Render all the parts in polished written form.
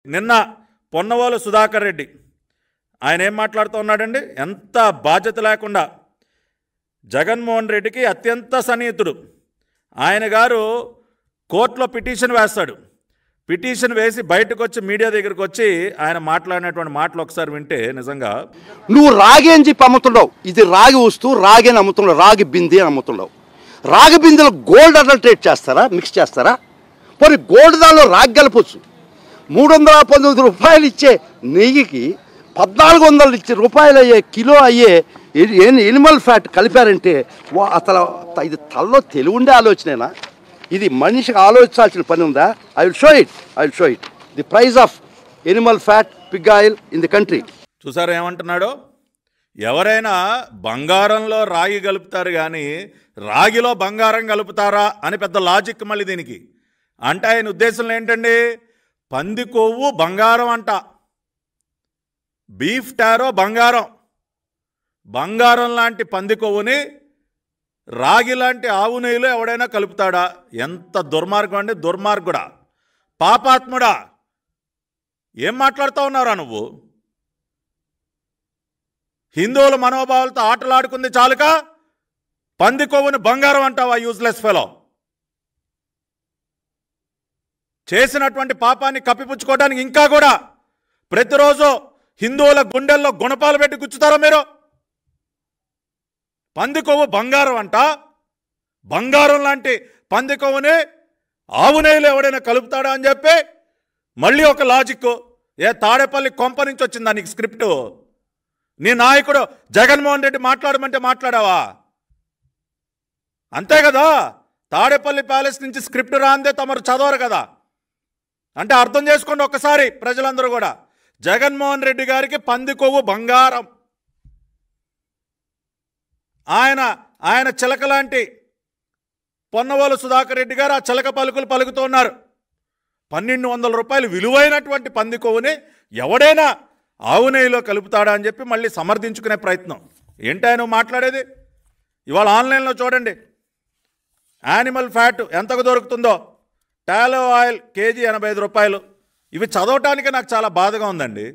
నిన్న పొన్నవోలు సుధాకర్ రెడ్డి ఆయన ఏం మాట్లాడుతూ ఉన్నాడండి, ఎంత బాధ్యత లేకుండా జగన్మోహన్ రెడ్డికి అత్యంత సన్నిహితుడు ఆయన గారు కోర్టులో పిటిషన్ వేస్తాడు. పిటిషన్ వేసి బయటకు వచ్చి మీడియా దగ్గరికి వచ్చి ఆయన మాట్లాడినటువంటి మాటలు ఒకసారి వింటే నిజంగా నువ్వు రాగి అని చెప్పి అమ్ముతున్నావు. ఇది రాగి వస్తువు, రాగి అని అమ్ముతున్నావు, రాగి బింది అని అమ్ముతున్నావు. రాగి బిందెలో గోల్డ్ అడల్టరేట్ చేస్తారా, మిక్స్ చేస్తారా? పోనీ గోల్డ్ దానిలో రాగి కలపచ్చు. 319 రూపాయలు ఇచ్చే నెయ్యికి 1400 రూపాయలు అయ్యే కిలో అయ్యే ఎనిమల్ ఫ్యాట్ కలిపారంటే అసలు ఇది తలలో తెలివి ఉండే ఆలోచనేనా? ఇది మనిషికి ఆలోచించాల్సిన పని ఉందా? I will show it the price of Animal fat Pig oil in the country. చూసారా ఏమంటున్నాడో? ఎవరైనా బంగారంలో రాగి కలుపుతారు కానీ రాగిలో బంగారం కలుపుతారా అని పెద్ద లాజిక్ మళ్ళీ దీనికి. అంటే ఆయన ఉద్దేశంలో ఏంటండి, పంది కొవ్వు బంగారం అంట, బీఫ్ టారో బంగారం, బంగారం లాంటి పంది కొవ్వుని రాగి లాంటి ఆవు నెయ్యిలో ఎవడైనా కలుపుతాడా? ఎంత దుర్మార్గం అండి, దుర్మార్గుడా, పాపాత్ముడా, ఏం మాట్లాడుతూ ఉన్నారా నువ్వు? హిందువుల మనోభావాలతో ఆటలాడుకుంది చాలుక పంది కొవ్వుని బంగారం అంటావా? Useless fellow. చేసినటువంటి పాపాన్ని కప్పిపుచ్చుకోవడానికి ఇంకా కూడా ప్రతిరోజు హిందువుల గుండెల్లో గుణపాలు పెట్టి గుచ్చుతారా మీరు? పంది కొవ్వు బంగారం అంట, బంగారం లాంటి పంది కొవ్వుని ఆవు నెయ్యిలో ఎవడైనా కలుపుతాడా అని చెప్పి మళ్ళీ ఒక లాజిక్. ఏ తాడేపల్లి కొంప నుంచి వచ్చిందా నీకు స్క్రిప్టు? నీ నాయకుడు జగన్మోహన్ రెడ్డి మాట్లాడమంటే మాట్లాడావా? అంతే కదా, తాడేపల్లి ప్యాలెస్ నుంచి స్క్రిప్ట్ రాందే తమరు చదవరు కదా. అంటే అర్థం చేసుకోండి ఒక్కసారి ప్రజలందరూ కూడా, జగన్మోహన్ రెడ్డి గారికి పంది కొవ్వు బంగారం. ఆయన చిలక లాంటి పొన్నవోలు సుధాకర్ రెడ్డి గారు ఆ చిలక పలుకులు పలుకుతూ ఉన్నారు. 1200 రూపాయలు విలువైనటువంటి పంది కొవ్వుని ఎవడైనా ఆవు నెయ్యిలో కలుపుతాడా అని చెప్పి మళ్ళీ సమర్థించుకునే ప్రయత్నం. ఏంటి మాట్లాడేది? ఇవాళ ఆన్లైన్లో చూడండి, యానిమల్ ఫ్యాట్ ఎంతకు దొరుకుతుందో. టాలో ఆయిల్ కేజీ 85 రూపాయలు. ఇవి చదవటానికి నాకు చాలా బాధగా ఉందండి,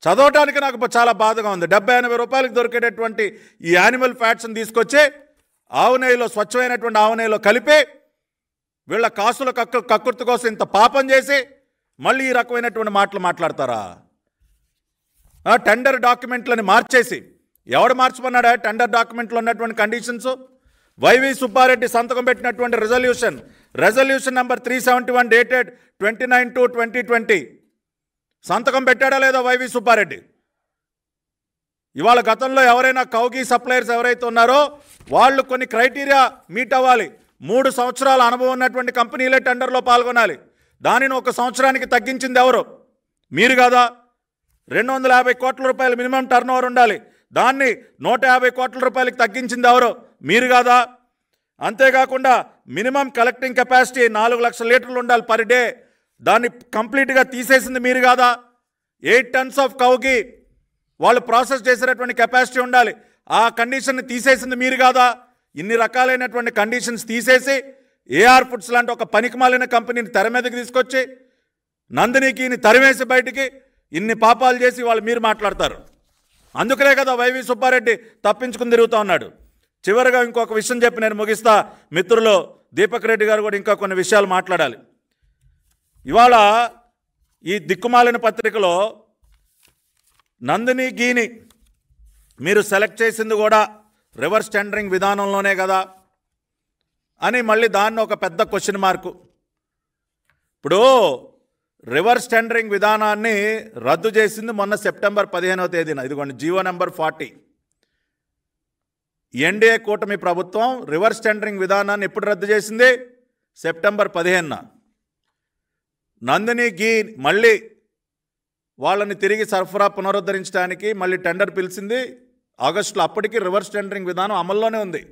చదవటానికి నాకు చాలా బాధగా ఉంది. 70-80 రూపాయలకు దొరికేటటువంటి ఈ యానిమల్ ఫ్యాట్స్ని తీసుకొచ్చి ఆవు నెయ్యిలో, స్వచ్ఛమైనటువంటి ఆవు నెయ్యిలో కలిపి వీళ్ళ కాసుల కక్కుర్తి కోసం ఇంత పాపం చేసి మళ్ళీ ఈ రకమైనటువంటి మాటలు మాట్లాడతారా? టెండర్ డాక్యుమెంట్లని మార్చేసి, ఎవడు మార్చమన్నాడా టెండర్ డాక్యుమెంట్లో ఉన్నటువంటి కండిషన్స్? వైవి సుబ్బారెడ్డి సంతకం పెట్టినటువంటి రెజల్యూషన్ నెంబర్ 371 డేటెడ్ 29/2/2020 సంతకం పెట్టాడా లేదా వైవి సుబ్బారెడ్డి? ఇవాళ గతంలో ఎవరైనా కౌగి సప్లయర్స్ ఎవరైతే ఉన్నారో వాళ్ళు కొన్ని క్రైటీరియా మీట్ అవ్వాలి. 3 సంవత్సరాల అనుభవం ఉన్నటువంటి కంపెనీలే టెండర్లో పాల్గొనాలి. దానిని 1 సంవత్సరానికి తగ్గించింది ఎవరు? మీరు కాదా? 250 కోట్ల రూపాయలు మినిమం టర్న్ ఓవర్ ఉండాలి, దాన్ని 150 కోట్ల రూపాయలకి తగ్గించింది ఎవరు? మీరు కాదా? అంతేకాకుండా మినిమం కలెక్టింగ్ కెపాసిటీ 4 లక్షల లీటర్లు ఉండాలి పర్ డే, దాన్ని కంప్లీట్గా తీసేసింది మీరు కాదా? 8 టన్స్ ఆఫ్ కౌకి వాళ్ళు ప్రాసెస్ చేసేటటువంటి కెపాసిటీ ఉండాలి, ఆ కండిషన్ని తీసేసింది మీరు కాదా? ఇన్ని రకాలైనటువంటి కండిషన్స్ తీసేసి ఏఆర్ ఫుడ్స్ లాంటి ఒక పనికిమాలిన కంపెనీని తెర మీదకి తీసుకొచ్చి నందినికి తరిమేసి బయటికి ఇన్ని పాపాలు చేసి వాళ్ళు మీరు మాట్లాడతారు. అందుకనే కదా వైవి సుబ్బారెడ్డి తప్పించుకుని తిరుగుతూ ఉన్నాడు. చివరిగా ఇంకొక విషయం చెప్పి నేను ముగిస్తా. మిత్రులు దీపక్ రెడ్డి గారు కూడా ఇంకా కొన్ని విషయాలు మాట్లాడాలి. ఇవాళ ఈ దిక్కుమాలిన పత్రికలో నందిని గీని మీరు సెలెక్ట్ చేసింది కూడా రివర్స్ టెండరింగ్ విధానంలోనే కదా అని మళ్ళీ దాన్ని ఒక పెద్ద క్వశ్చన్ మార్కు. ఇప్పుడు రివర్స్ టెండరింగ్ విధానాన్ని రద్దు చేసింది మొన్న సెప్టెంబర్ 15వ తేదీన. ఇదిగోండి జీవో నెంబర్ 40. ఎన్డీఏ కూటమి ప్రభుత్వం రివర్స్ టెండరింగ్ విధానాన్ని ఎప్పుడు రద్దు చేసింది? సెప్టెంబర్ 15న. నందిని గీ మళ్ళీ వాళ్ళని తిరిగి సరఫరా పునరుద్ధరించడానికి మళ్ళీ టెండర్ పిలిచింది ఆగస్టులో. అప్పటికి రివర్స్ టెండరింగ్ విధానం అమల్లోనే ఉంది.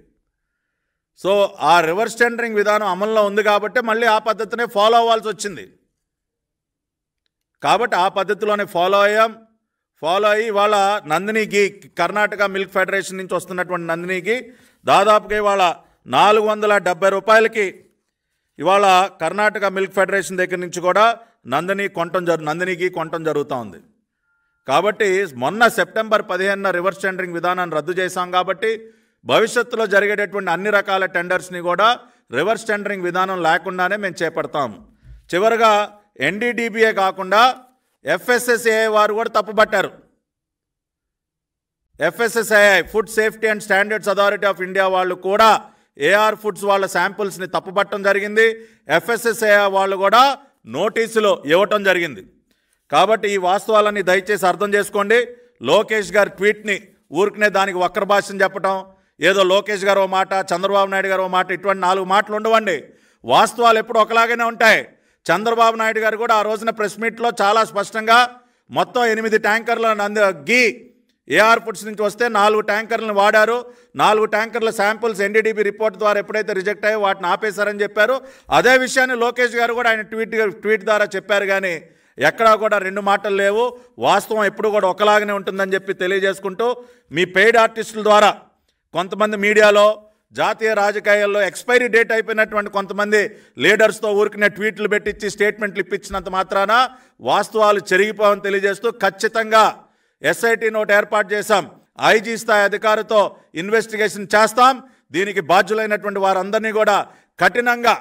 సో ఆ రివర్స్ టెండరింగ్ విధానం అమల్లో ఉంది కాబట్టి మళ్ళీ ఆ పద్ధతినే ఫాలో అవ్వాల్సి వచ్చింది. కాబట్టి ఆ పద్ధతిలోనే ఫాలో అయ్యి ఇవాళ నందినికి కర్ణాటక మిల్క్ ఫెడరేషన్ నుంచి వస్తున్నటువంటి నందినికి దాదాపుగా ఇవాళ 470 రూపాయలకి ఇవాళ కర్ణాటక మిల్క్ ఫెడరేషన్ దగ్గర నుంచి కూడా నందినికి కొనటం జరుగుతూ ఉంది. కాబట్టి మొన్న సెప్టెంబర్ 15న రివర్స్ టెండరింగ్ విధానాన్ని రద్దు చేశాం. కాబట్టి భవిష్యత్తులో జరిగేటటువంటి అన్ని రకాల టెండర్స్ని కూడా రివర్స్ టెండరింగ్ విధానం లేకుండానే మేము చేపడతాం. చివరిగా ఎన్డీడీబీఏ కాకుండా ఎఫ్ఎస్ఎస్ఏఐ వారు కూడా తప్పుపట్టారు. FSSAI food safety and standards authority of India వాళ్ళు కూడా ఏఆర్ ఫుడ్స్ వాళ్ళ శాంపుల్స్ని తప్పుపట్టడం జరిగింది. ఎఫ్ఎస్ఎస్ఏఐ వాళ్ళు కూడా నోటీసులు ఇవ్వటం జరిగింది. కాబట్టి ఈ వాస్తవాలన్నీ దయచేసి అర్థం చేసుకోండి. లోకేష్ గారి ట్వీట్ని ఊరికనే దానికి వక్ర భాషను చెప్పటం, ఏదో లోకేష్ గారు ఓ మాట, చంద్రబాబు నాయుడు గారు ఓ మాట, ఇటువంటి 4 మాటలు ఉండవండి. వాస్తవాలు ఎప్పుడు ఒకలాగానే ఉంటాయి. చంద్రబాబు నాయుడు గారు కూడా ఆ రోజున ప్రెస్ మీట్లో చాలా స్పష్టంగా మొత్తం 8 ట్యాంకర్ల గీ ఏఆర్ ఫుడ్స్ నుంచి వస్తే 4 ట్యాంకర్లను వాడారు. 4 ట్యాంకర్ల శాంపుల్స్ ఎన్డీడీబీ రిపోర్ట్ ద్వారా ఎప్పుడైతే రిజెక్ట్ అయ్యో వాటిని ఆపేశారని చెప్పారు. అదే విషయాన్ని లోకేష్ గారు కూడా ఆయన ట్వీట్ ద్వారా చెప్పారు. కానీ ఎక్కడా కూడా 2 మాటలు లేవు. వాస్తవం ఎప్పుడు కూడా ఒకలాగానే ఉంటుందని చెప్పి తెలియజేసుకుంటూ, మీ పెయిడ్ ఆర్టిస్టుల ద్వారా కొంతమంది మీడియాలో, జాతీయ రాజకీయాల్లో ఎక్స్పైరీ డేట్ అయిపోయినటువంటి కొంతమంది లీడర్స్తో ఊరికనే ట్వీట్లు పెట్టించి స్టేట్మెంట్లు ఇప్పించినంత మాత్రాన వాస్తవాలు చెరిగిపోవని తెలియజేస్తూ, ఖచ్చితంగా ఎస్ఐటీ నోట్ ఏర్పాటు చేశాం. ఐజీ స్థాయి అధికారితో ఇన్వెస్టిగేషన్ చేస్తాం. దీనికి బాధ్యులైనటువంటి వారందరినీ కూడా కఠినంగా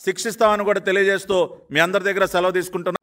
శిక్షిస్తామని కూడా తెలియజేస్తూ మీ అందరి దగ్గర సెలవు తీసుకుంటున్నాం.